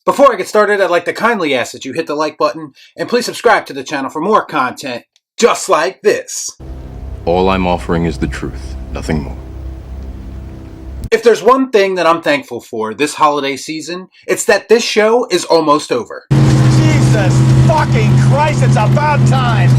Before I get started, I'd like to kindly ask that you hit the like button and please subscribe to the channel for more content just like this. All I'm offering is the truth, nothing more. If there's one thing that I'm thankful for this holiday season, it's that this show is almost over. Jesus fucking Christ, it's about time!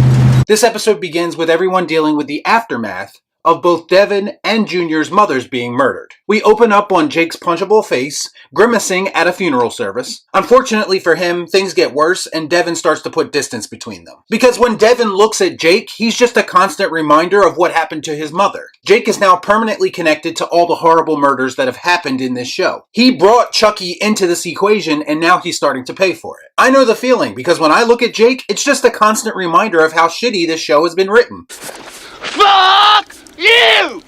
This episode begins with everyone dealing with the aftermath of both Devin and Junior's mothers being murdered. We open up on Jake's punchable face, grimacing at a funeral service. Unfortunately for him, things get worse and Devin starts to put distance between them. Because when Devin looks at Jake, he's just a constant reminder of what happened to his mother. Jake is now permanently connected to all the horrible murders that have happened in this show. He brought Chucky into this equation and now he's starting to pay for it. I know the feeling because when I look at Jake, it's just a constant reminder of how shitty this show has been written. Fuck you!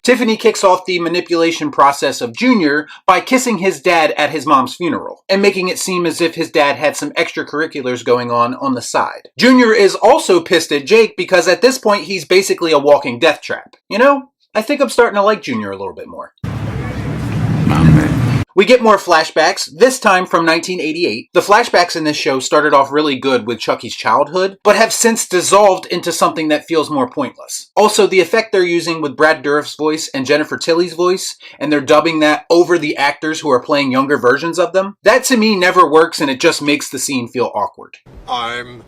Tiffany kicks off the manipulation process of Junior by kissing his dad at his mom's funeral and making it seem as if his dad had some extracurriculars going on the side. Junior is also pissed at Jake because at this point he's basically a walking death trap. You know, I think I'm starting to like Junior a little bit more. My man. We get more flashbacks, this time from 1988. The flashbacks in this show started off really good with Chucky's childhood, but have since dissolved into something that feels more pointless. Also, the effect they're using with Brad Dourif's voice and Jennifer Tilly's voice, and they're dubbing that over the actors who are playing younger versions of them, that to me never works and it just makes the scene feel awkward. I'm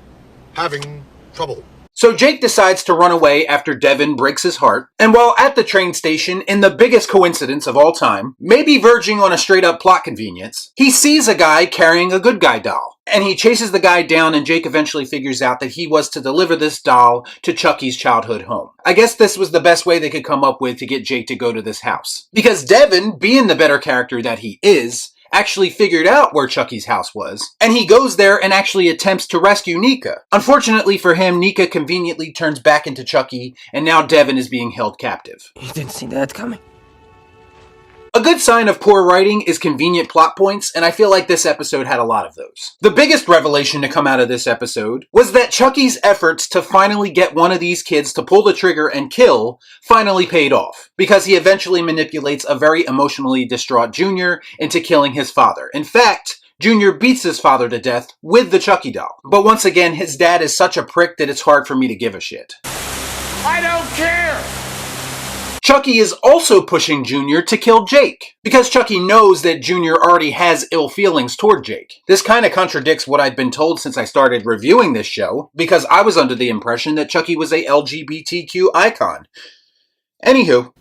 having trouble. So Jake decides to run away after Devin breaks his heart, and while at the train station, in the biggest coincidence of all time, maybe verging on a straight-up plot convenience, he sees a guy carrying a good guy doll. And he chases the guy down and Jake eventually figures out that he was to deliver this doll to Chucky's childhood home. I guess this was the best way they could come up with to get Jake to go to this house. Because Devin, being the better character that he is, actually figured out where Chucky's house was, and he goes there and actually attempts to rescue Nika. Unfortunately for him, Nika conveniently turns back into Chucky, and now Devin is being held captive. You didn't see that coming. A good sign of poor writing is convenient plot points, and I feel like this episode had a lot of those. The biggest revelation to come out of this episode was that Chucky's efforts to finally get one of these kids to pull the trigger and kill finally paid off, because he eventually manipulates a very emotionally distraught Junior into killing his father. In fact, Junior beats his father to death with the Chucky doll. But once again, his dad is such a prick that it's hard for me to give a shit. I don't care! Chucky is also pushing Junior to kill Jake, because Chucky knows that Junior already has ill feelings toward Jake. This kind of contradicts what I'd been told since I started reviewing this show, because I was under the impression that Chucky was a LGBTQ icon. Anywho.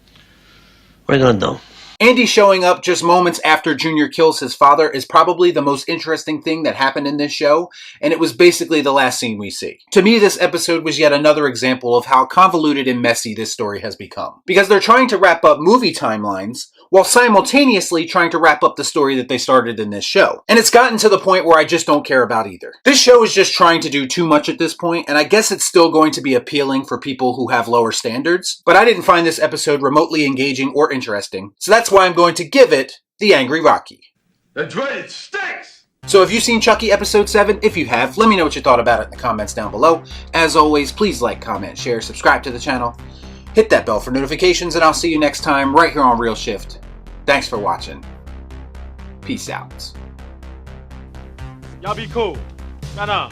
We're gonna know. Andy showing up just moments after Junior kills his father is probably the most interesting thing that happened in this show, and it was basically the last scene we see. To me, this episode was yet another example of how convoluted and messy this story has become. Because they're trying to wrap up movie timelines, while simultaneously trying to wrap up the story that they started in this show. And it's gotten to the point where I just don't care about either. This show is just trying to do too much at this point, and I guess it's still going to be appealing for people who have lower standards, but I didn't find this episode remotely engaging or interesting, so that's why I'm going to give it the Angry Rocky. That's right, it stinks! So have you seen Chucky Episode 7? If you have, let me know what you thought about it in the comments down below. As always, please like, comment, share, subscribe to the channel. Hit that bell for notifications, and I'll see you next time right here on Real Shift. Thanks for watching. Peace out. Y'all be cool. Nah.